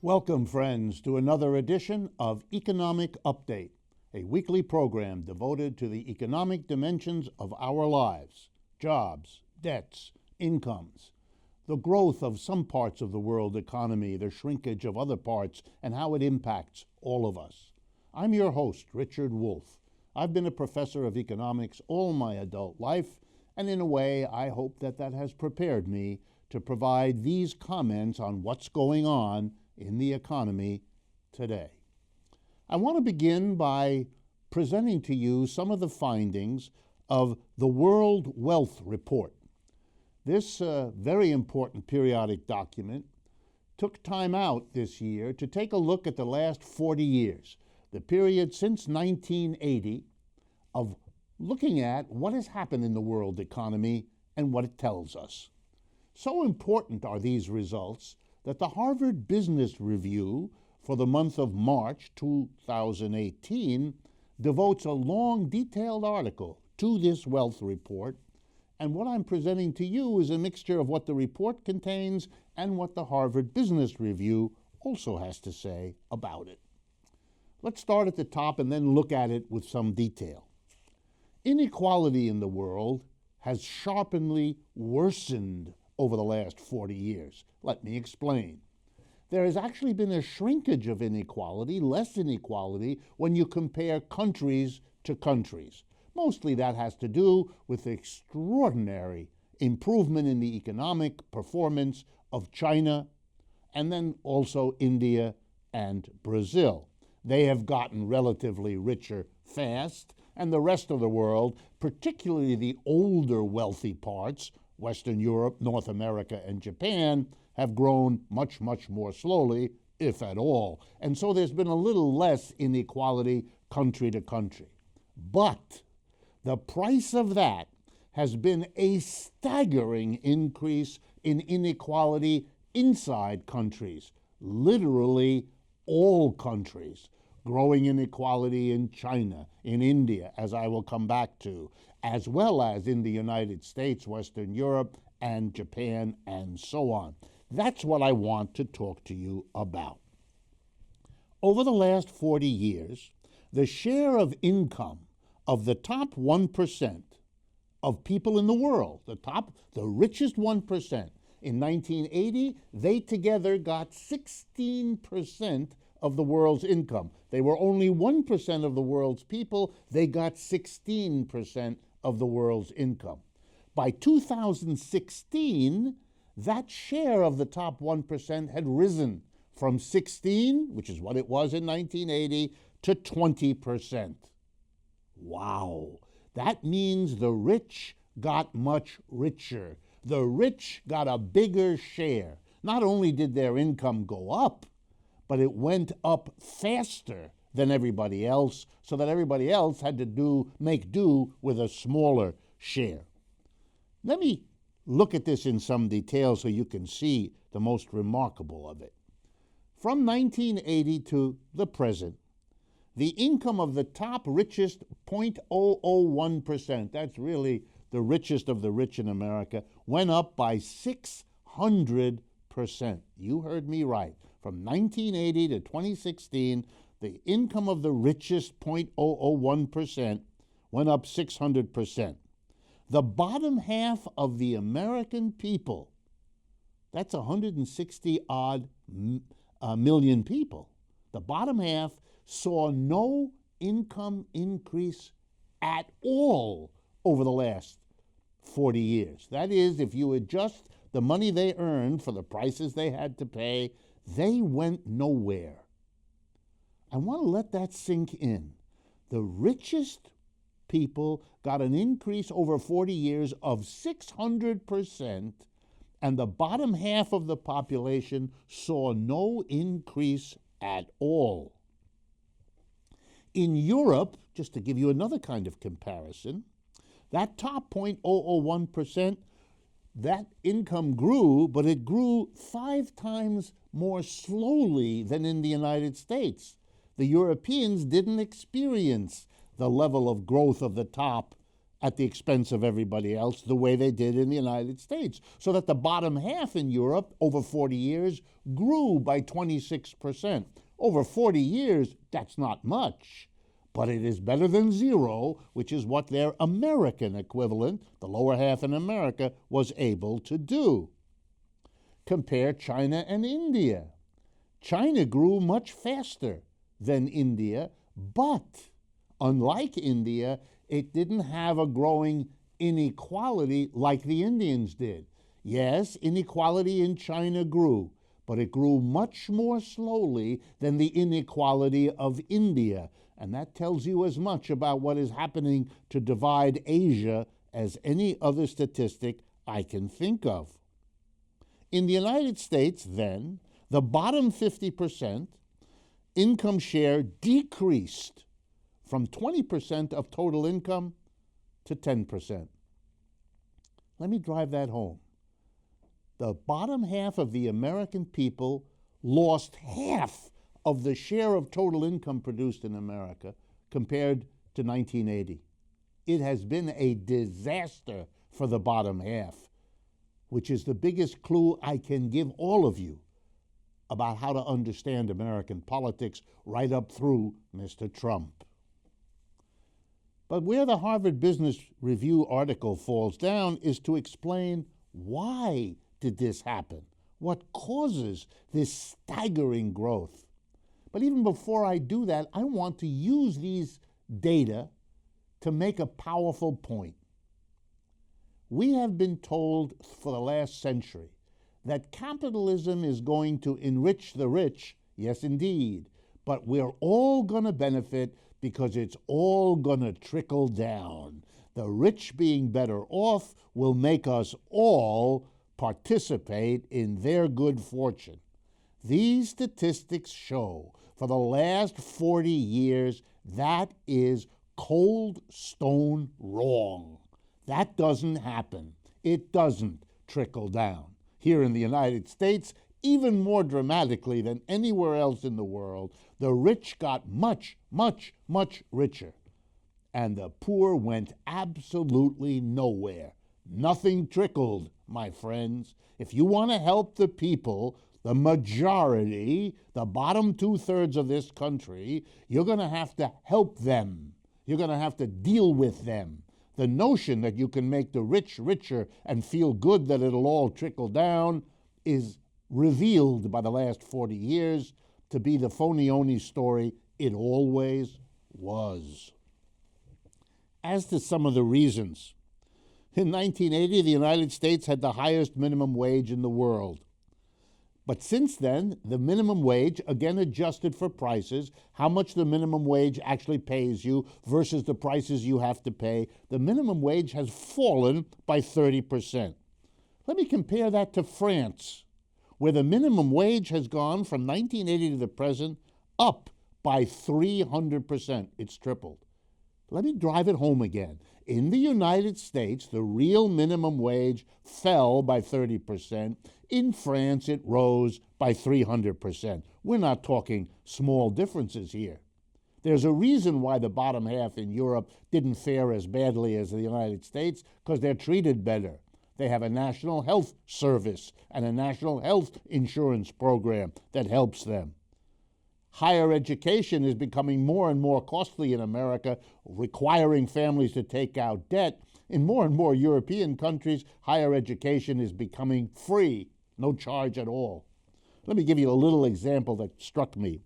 Welcome, friends, to another edition of Economic Update, a weekly program devoted to the economic dimensions of our lives: jobs, debts, incomes, the growth of some parts of the world economy, the shrinkage of other parts, and how it impacts all of us. I'm your host, Richard Wolff. I've been a professor of economics all my adult life, and in a way, I hope that has prepared me to provide these comments on what's going on in the economy today. I want to begin by presenting to you some of the findings of the World Wealth Report. This very important periodic document took time out this year to take a look at the last 40 years, the period since 1980, of looking at what has happened in the world economy and what it tells us. So important are these results that the Harvard Business Review for the month of March 2018 devotes a long, detailed article to this wealth report, and what I'm presenting to you is a mixture of what the report contains and what the Harvard Business Review also has to say about it. Let's start at the top and then look at it with some detail. Inequality in the world has sharply worsened over the last 40 years. Let me explain. There has actually been a shrinkage of inequality, less inequality, when you compare countries to countries. Mostly that has to do with the extraordinary improvement in the economic performance of China and then also India and Brazil. They have gotten relatively richer fast, and the rest of the world, particularly the older wealthy parts, Western Europe, North America, and Japan, have grown much, much more slowly, if at all. And so there's been a little less inequality country to country. But the price of that has been a staggering increase in inequality inside countries, literally all countries. Growing inequality in China, in India, as I will come back to, as well as in the United States, Western Europe, and Japan, and so on. That's what I want to talk to you about. Over the last 40 years, the share of income of the top 1% of people in the world, the richest 1%, in 1980, they together got 16% of the world's income. They were only 1% of the world's people. They got 16% of the world's income. By 2016, that share of the top 1% had risen from 16, which is what it was in 1980, to 20%. Wow. That means the rich got much richer. The rich got a bigger share. Not only did their income go up, but it went up faster than everybody else, so that everybody else had to make do with a smaller share. Let me look at this in some detail so you can see the most remarkable of it. From 1980 to the present, the income of the top richest 0.001%, that's really the richest of the rich in America, went up by 600%. You heard me right. From 1980 to 2016, the income of the richest 0.001% went up 600%. The bottom half of the American people, that's 160-odd million people, the bottom half saw no income increase at all over the last 40 years. That is, if you adjust the money they earned for the prices they had to pay, they went nowhere. I want to let that sink in. The richest people got an increase over 40 years of 600%, and the bottom half of the population saw no increase at all. In Europe, just to give you another kind of comparison, that top 0.001%, that income grew, but it grew 5 times more slowly than in the United States. The Europeans didn't experience the level of growth of the top at the expense of everybody else the way they did in the United States. So that the bottom half in Europe over 40 years grew by 26%. Over 40 years, that's not much, but it is better than zero, which is what their American equivalent, the lower half in America, was able to do. Compare China and India. China grew much faster than India, but unlike India, it didn't have a growing inequality like the Indians did. Yes, inequality in China grew, but it grew much more slowly than the inequality of India. And that tells you as much about what is happening to divide Asia as any other statistic I can think of. In the United States, then, the bottom 50% income share decreased from 20% of total income to 10%. Let me drive that home. The bottom half of the American people lost half of the share of total income produced in America compared to 1980. It has been a disaster for the bottom half, which is the biggest clue I can give all of you about how to understand American politics right up through Mr. Trump. But where the Harvard Business Review article falls down is to explain why did this happen? What causes this staggering growth? But even before I do that, I want to use these data to make a powerful point. We have been told for the last century that capitalism is going to enrich the rich, yes indeed, but we're all going to benefit because it's all going to trickle down. The rich being better off will make us all participate in their good fortune. These statistics show for the last 40 years that is cold stone wrong. That doesn't happen. It doesn't trickle down. Here in the United States, even more dramatically than anywhere else in the world, the rich got much, much, much richer, and the poor went absolutely nowhere. Nothing trickled, my friends. If you want to help the people, the majority, the bottom 2/3 of this country, you're going to have to help them. You're going to have to deal with them. The notion that you can make the rich richer and feel good that it'll all trickle down is revealed by the last 40 years to be the phony-only story it always was. As to some of the reasons, in 1980, the United States had the highest minimum wage in the world. But since then, the minimum wage, again adjusted for prices, how much the minimum wage actually pays you versus the prices you have to pay, the minimum wage has fallen by 30%. Let me compare that to France, where the minimum wage has gone from 1980 to the present up by 300%. It's tripled. Let me drive it home again. In the United States, the real minimum wage fell by 30%. In France, it rose by 300%. We're not talking small differences here. There's a reason why the bottom half in Europe didn't fare as badly as the United States, because they're treated better. They have a national health service and a national health insurance program that helps them. Higher education is becoming more and more costly in America, requiring families to take out debt. In more and more European countries, higher education is becoming free, no charge at all. Let me give you a little example that struck me.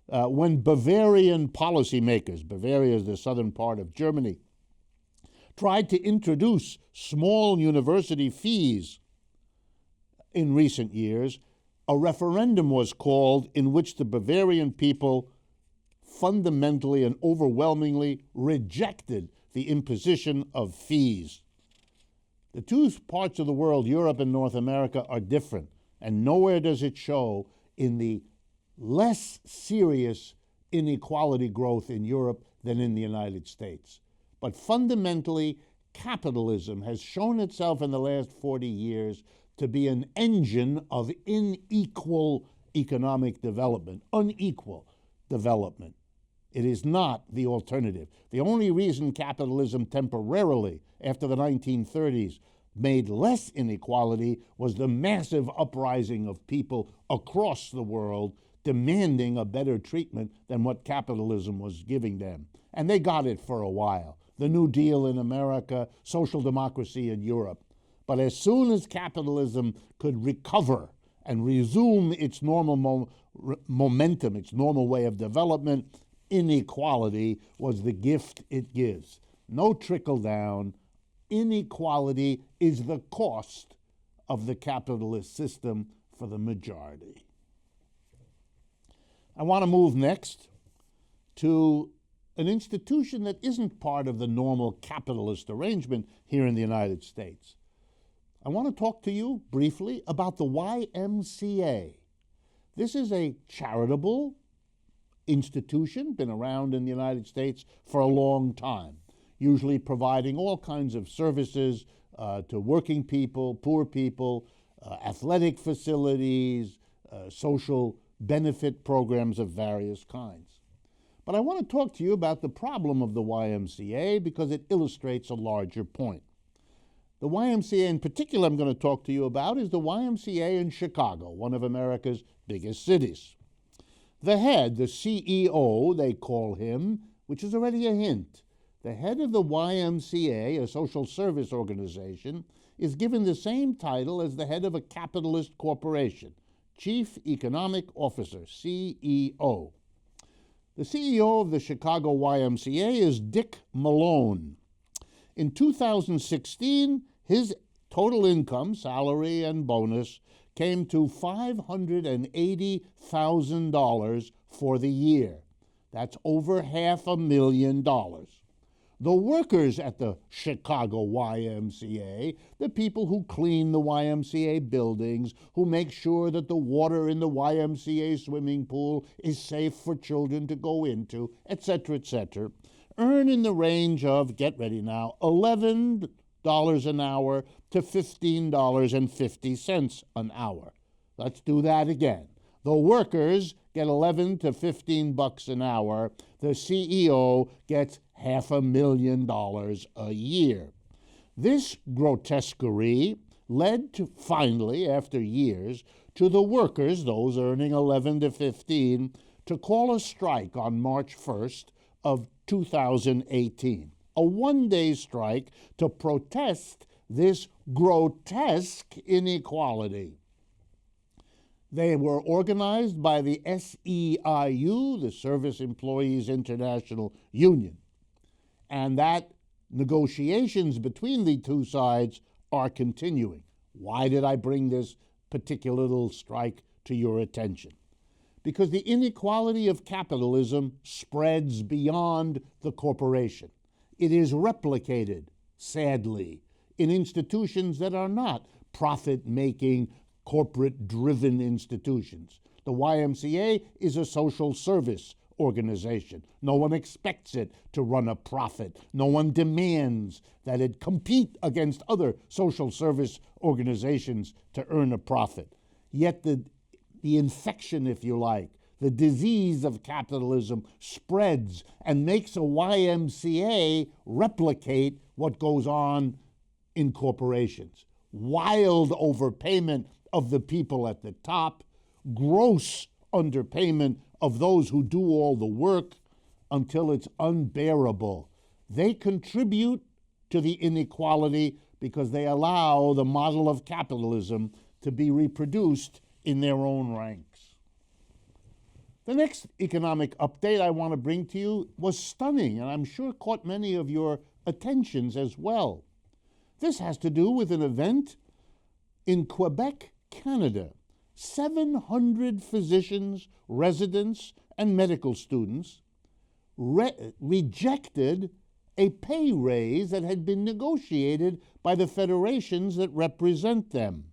When Bavarian policymakers, Bavaria is the southern part of Germany, tried to introduce small university fees in recent years, a referendum was called in which the Bavarian people fundamentally and overwhelmingly rejected the imposition of fees. The two parts of the world, Europe and North America, are different, and nowhere does it show in the less serious inequality growth in Europe than in the United States. But fundamentally, capitalism has shown itself in the last 40 years to be an engine of unequal economic development. It is not the alternative. The only reason capitalism temporarily, after the 1930s, made less inequality was the massive uprising of people across the world demanding a better treatment than what capitalism was giving them. And they got it for a while. The New Deal in America, social democracy in Europe. But as soon as capitalism could recover and resume its normal momentum, its normal way of development, inequality was the gift it gives. No trickle down. Inequality is the cost of the capitalist system for the majority. I want to move next to an institution that isn't part of the normal capitalist arrangement here in the United States. I want to talk to you briefly about the YMCA. This is a charitable institution, been around in the United States for a long time, usually providing all kinds of services to working people, poor people, athletic facilities, social benefit programs of various kinds. But I want to talk to you about the problem of the YMCA because it illustrates a larger point. The YMCA in particular I'm going to talk to you about is the YMCA in Chicago, one of America's biggest cities. The head, the CEO, they call him, which is already a hint. The head of the YMCA, a social service organization, is given the same title as the head of a capitalist corporation, Chief Economic Officer, CEO. The CEO of the Chicago YMCA is Dick Malone. In 2016, his total income, salary and bonus, came to $580,000 for the year. That's over $500,000. The workers at the Chicago YMCA, the people who clean the YMCA buildings, who make sure that the water in the YMCA swimming pool is safe for children to go into, etc., earn in the range of, get ready now, $11 an hour to $15.50 an hour. Let's do that again. The workers get $11 to $15 an hour. The CEO gets $500,000 a year. This grotesquerie led to finally, after years, to the workers, those earning 11 to 15, to call a strike on March 1st of 2018. A one-day strike to protest this grotesque inequality. They were organized by the SEIU, the Service Employees International Union, and that negotiations between the two sides are continuing. Why did I bring this particular little strike to your attention? Because the inequality of capitalism spreads beyond the corporation. It is replicated, sadly, in institutions that are not profit-making, corporate-driven institutions. The YMCA is a social service organization. No one expects it to run a profit. No one demands that it compete against other social service organizations to earn a profit. Yet the infection, if you like, the disease of capitalism spreads and makes a YMCA replicate what goes on in corporations. Wild overpayment of the people at the top, gross underpayment of those who do all the work until it's unbearable. They contribute to the inequality because they allow the model of capitalism to be reproduced in their own ranks. The next economic update I want to bring to you was stunning, and I'm sure caught many of your attentions as well. This has to do with an event in Quebec, Canada. 700 physicians, residents, and medical students rejected a pay raise that had been negotiated by the federations that represent them.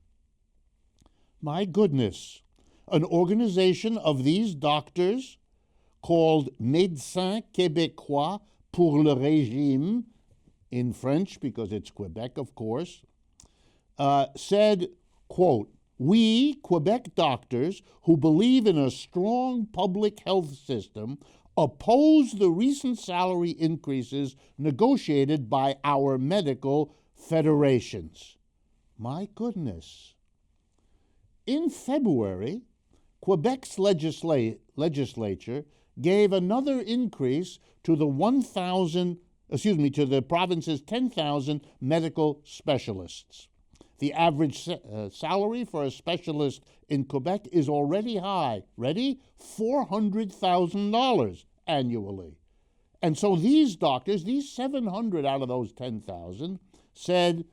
My goodness, an organization of these doctors called Médecins Québécois pour le Régime, in French because it's Quebec, of course, said, quote, "We, Quebec doctors, who believe in a strong public health system, oppose the recent salary increases negotiated by our medical federations. My goodness. In February, Quebec's legislature gave another increase to the province's 10,000 medical specialists. The average salary for a specialist in Quebec is already high. Ready? $400,000 annually. And so these doctors, these 700 out of those 10,000, said,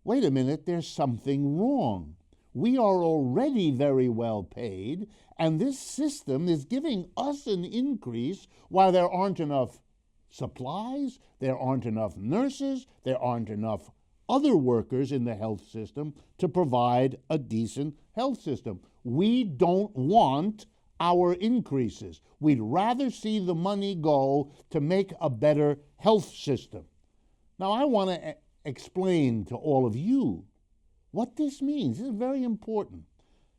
wait a minute, there's something wrong. We are already very well paid, and this system is giving us an increase while there aren't enough supplies, there aren't enough nurses, there aren't enough other workers in the health system to provide a decent health system. We don't want our increases. We'd rather see the money go to make a better health system. Now, I want to explain to all of you what this means. This is very important.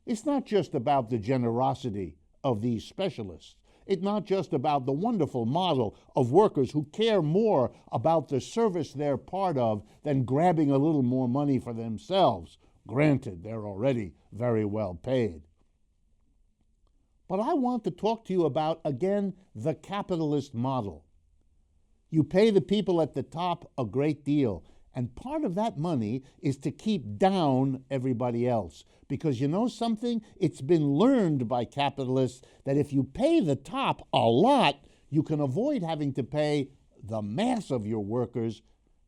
It's not just about the generosity of these specialists. It's not just about the wonderful model of workers who care more about the service they're part of than grabbing a little more money for themselves. Granted, they're already very well paid. But I want to talk to you about, again, the capitalist model. You pay the people at the top a great deal, and part of that money is to keep down everybody else. Because you know something? It's been learned by capitalists that if you pay the top a lot, you can avoid having to pay the mass of your workers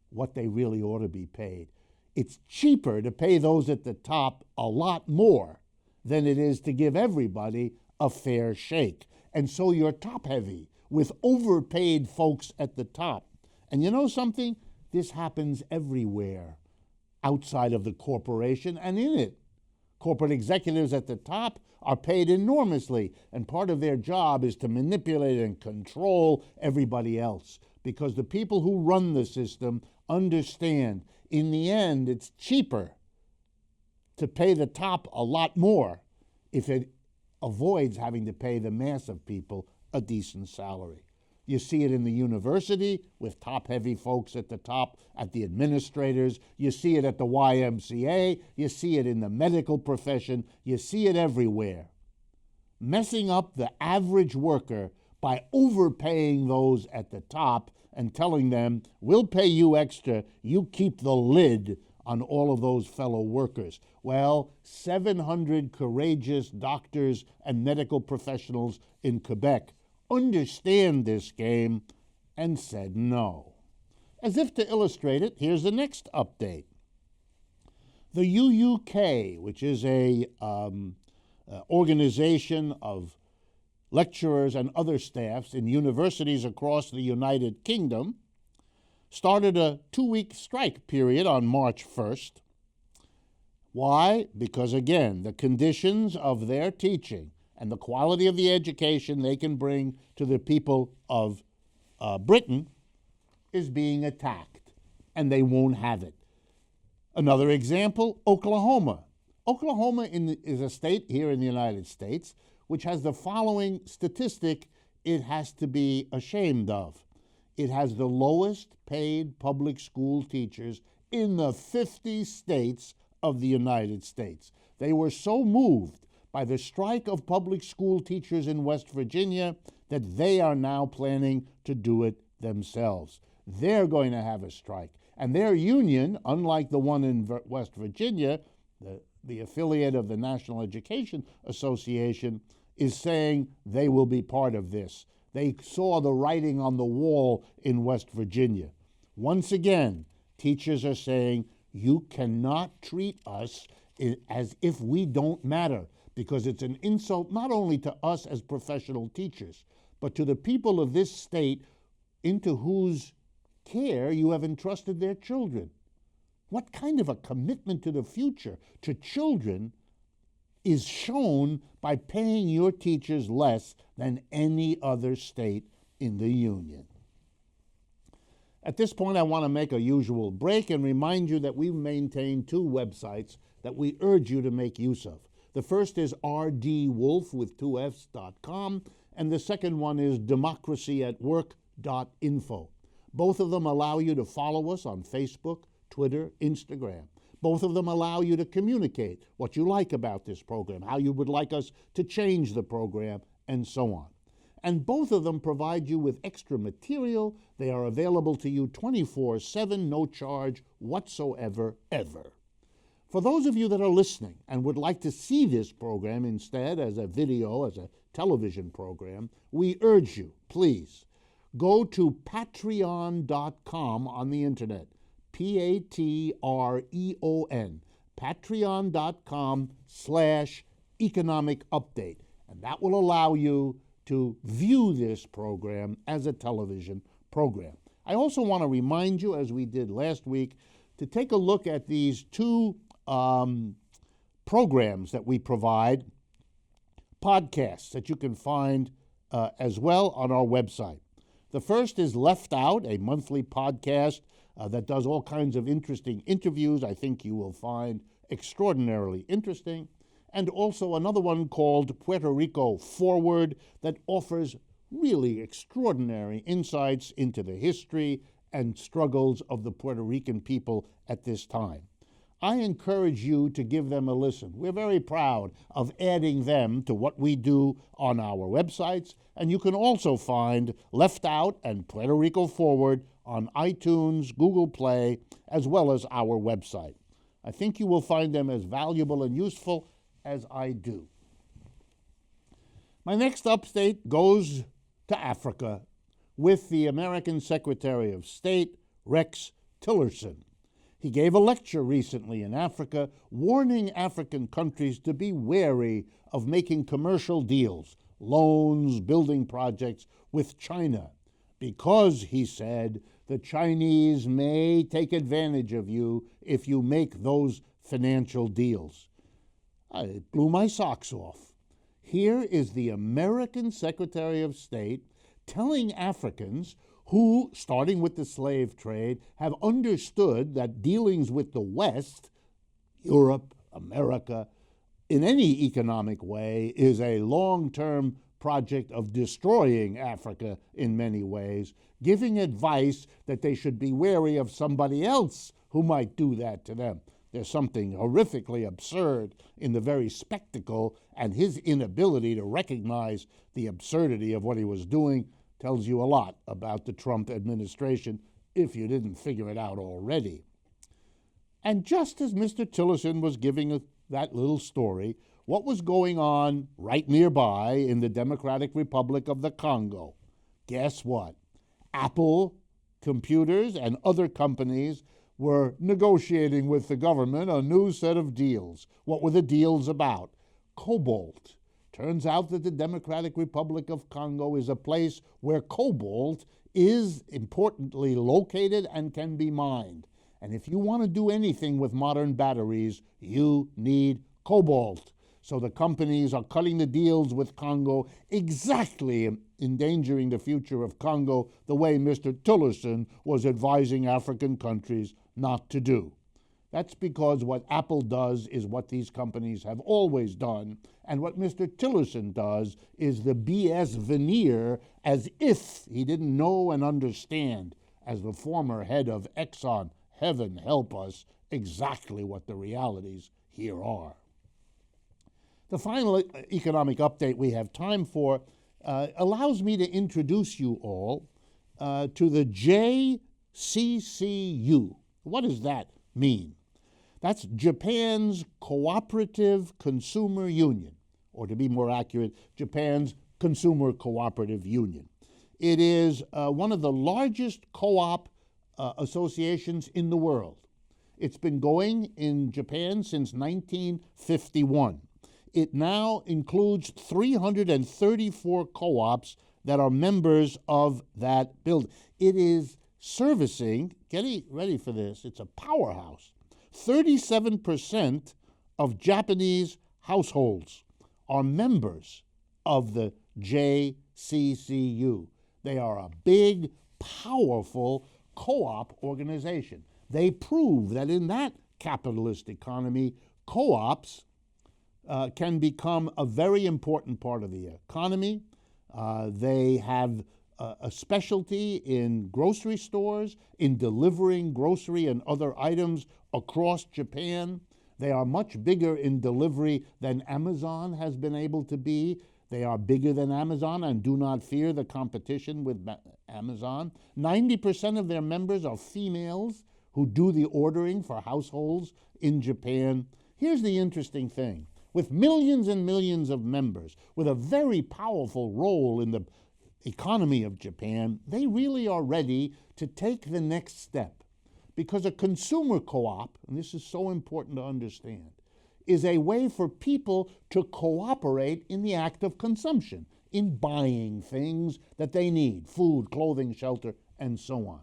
what they really ought to be paid. It's cheaper to pay those at the top a lot more than it is to give everybody a fair shake. And so you're top-heavy with overpaid folks at the top. And you know something? This happens everywhere outside of the corporation and in it. Corporate executives at the top are paid enormously, and part of their job is to manipulate and control everybody else, because the people who run the system understand in the end it's cheaper to pay the top a lot more if it avoids having to pay the mass of people a decent salary. You see it in the university with top-heavy folks at the top, at the administrators. You see it at the Ymca. You see it in the medical profession. You see it everywhere. Messing up the average worker by overpaying those at the top and telling them, we'll pay you extra, you keep the lid on all of those fellow workers. Well, 700 courageous doctors and medical professionals in Quebec understand this game and said no. As if to illustrate it, here's the next update. The Ymca, which is a organization of lecturers and other staffs in universities across the United Kingdom, started a 2-week strike period on March 1st. Why? Because, again, the conditions of their teaching and the quality of the education they can bring to the people of Britain is being attacked, and they won't have it. Another example, Oklahoma. Oklahoma is a state here in the United States which has the following statistic it has to be ashamed of. It has the lowest paid public school teachers in the 50 states of the United States. They were so moved by the strike of public school teachers in West Virginia that they are now planning to do it themselves. They're going to have a strike. And their union, unlike the one in West Virginia, the affiliate of the National Education Association, is saying they will be part of this. They saw the writing on the wall in West Virginia. Once again, teachers are saying, you cannot treat us as if we don't matter, because it's an insult not only to us as professional teachers, but to the people of this state into whose care you have entrusted their children. What kind of a commitment to the future, to children, is shown by paying your teachers less than any other state in the Union? At this point, I want to make a usual break and remind you that we maintain 2 websites that we urge you to make use of. The first is rdwolf with 2fs.com, and the second one is democracyatwork.info. Both of them allow you to follow us on Facebook, Twitter, Instagram. Both of them allow you to communicate what you like about this program, how you would like us to change the program, and so on. And both of them provide you with extra material. They are available to you 24/7, no charge whatsoever, ever. For those of you that are listening and would like to see this program instead as a video, as a television program, we urge you, please, go to patreon.com on the internet, Patreon, patreon.com/economic update. And that will allow you to view this program as a television program. I also want to remind you, as we did last week, to take a look at these two programs that we provide, podcasts that you can find as well on our website. The first is Left Out, a monthly podcast that does all kinds of interesting interviews I think you will find extraordinarily interesting. And also another one called Puerto Rico Forward that offers really extraordinary insights into the history and struggles of the Puerto Rican people at this time. I encourage you to give them a listen. We're very proud of adding them to what we do on our websites, and you can also find Left Out and Puerto Rico Forward on iTunes, Google Play, as well as our website. I think you will find them as valuable and useful as I do. My next update goes to Africa with the American Secretary of State, Rex Tillerson. He gave a lecture recently in Africa warning African countries to be wary of making commercial deals, loans, building projects with China, because, he said, the Chinese may take advantage of you if you make those financial deals. It blew my socks off. Here is the American Secretary of State telling Africans who, starting with the slave trade, have understood that dealings with the West, Europe, America, in any economic way, is a long-term project of destroying Africa in many ways, giving advice that they should be wary of somebody else who might do that to them. There's something horrifically absurd in the very spectacle, and his inability to recognize the absurdity of what he was doing tells you a lot about the Trump administration, if you didn't figure it out already. And just as Mr. Tillerson was giving that little story, what was going on right nearby in the Democratic Republic of the Congo? Guess what? Apple computers and other companies were negotiating with the government a new set of deals. What were the deals about? Cobalt. Turns out that the Democratic Republic of Congo is a place where cobalt is importantly located and can be mined. And if you want to do anything with modern batteries, you need cobalt. So the companies are cutting the deals with Congo, exactly endangering the future of Congo the way Mr. Tillerson was advising African countries not to do. That's because what Apple does is what these companies have always done, and what Mr. Tillerson does is the BS veneer as if he didn't know and understand, as the former head of Exxon, heaven help us, exactly what the realities here are. The final economic update we have time for allows me to introduce you all to the JCCU. What does that mean? That's Japan's Cooperative Consumer Union, or to be more accurate, Japan's Consumer Cooperative Union. It is one of the largest co-op associations in the world. It's been going in Japan since 1951. It now includes 334 co-ops that are members of that building. It is servicing, get ready for this, it's a powerhouse. 37% of Japanese households are members of the JCCU. They are a big, powerful co-op organization. They prove that in that capitalist economy, co-ops can become a very important part of the economy. They have a specialty in grocery stores, in delivering grocery and other items across Japan. They are much bigger in delivery than Amazon has been able to be. They are bigger than Amazon and do not fear the competition with Amazon. 90% of their members are females who do the ordering for households in Japan. Here's the interesting thing. With millions and millions of members, with a very powerful role in the economy of Japan, they really are ready to take the next step. Because a consumer co-op, and this is so important to understand, is a way for people to cooperate in the act of consumption, in buying things that they need, food, clothing, shelter, and so on.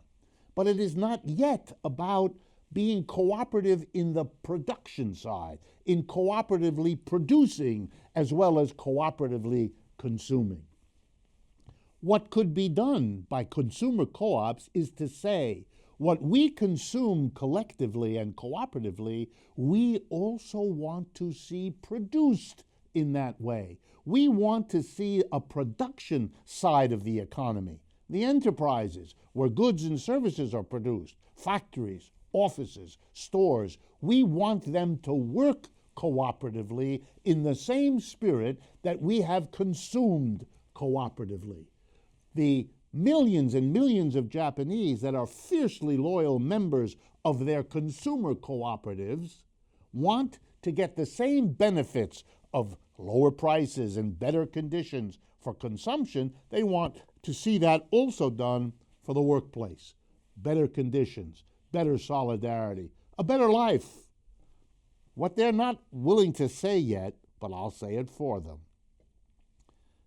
But it is not yet about being cooperative in the production side, in cooperatively producing as well as cooperatively consuming. What could be done by consumer co-ops is to say, what we consume collectively and cooperatively, we also want to see produced in that way. We want to see a production side of the economy. The enterprises where goods and services are produced, factories, offices, stores, we want them to work cooperatively in the same spirit that we have consumed cooperatively. The millions and millions of Japanese that are fiercely loyal members of their consumer cooperatives want to get the same benefits of lower prices and better conditions for consumption. They want to see that also done for the workplace. Better conditions, better solidarity, a better life. What they're not willing to say yet, but I'll say it for them.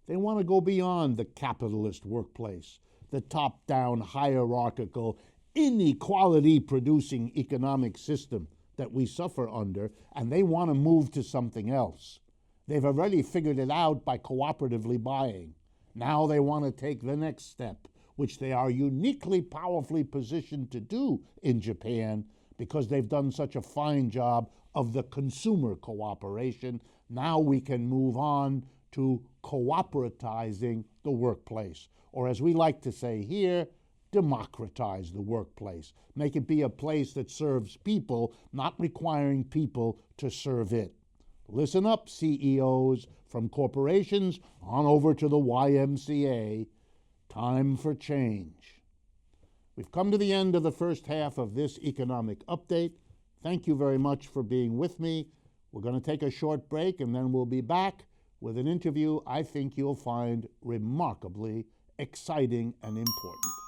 They want to go beyond the capitalist workplace, the top-down hierarchical, inequality-producing economic system that we suffer under, and they want to move to something else. They've already figured it out by cooperatively buying. Now they want to take the next step, which they are uniquely powerfully positioned to do in Japan because they've done such a fine job of the consumer cooperation. Now we can move on to cooperatizing the workplace, or as we like to say here, democratize the workplace. Make it be a place that serves people, not requiring people to serve it. Listen up, CEOs, from corporations on over to the YMCA. Time for change. We've come to the end of the first half of this economic update. Thank you very much for being with me. We're going to take a short break and then we'll be back with an interview I think you'll find remarkably exciting and important.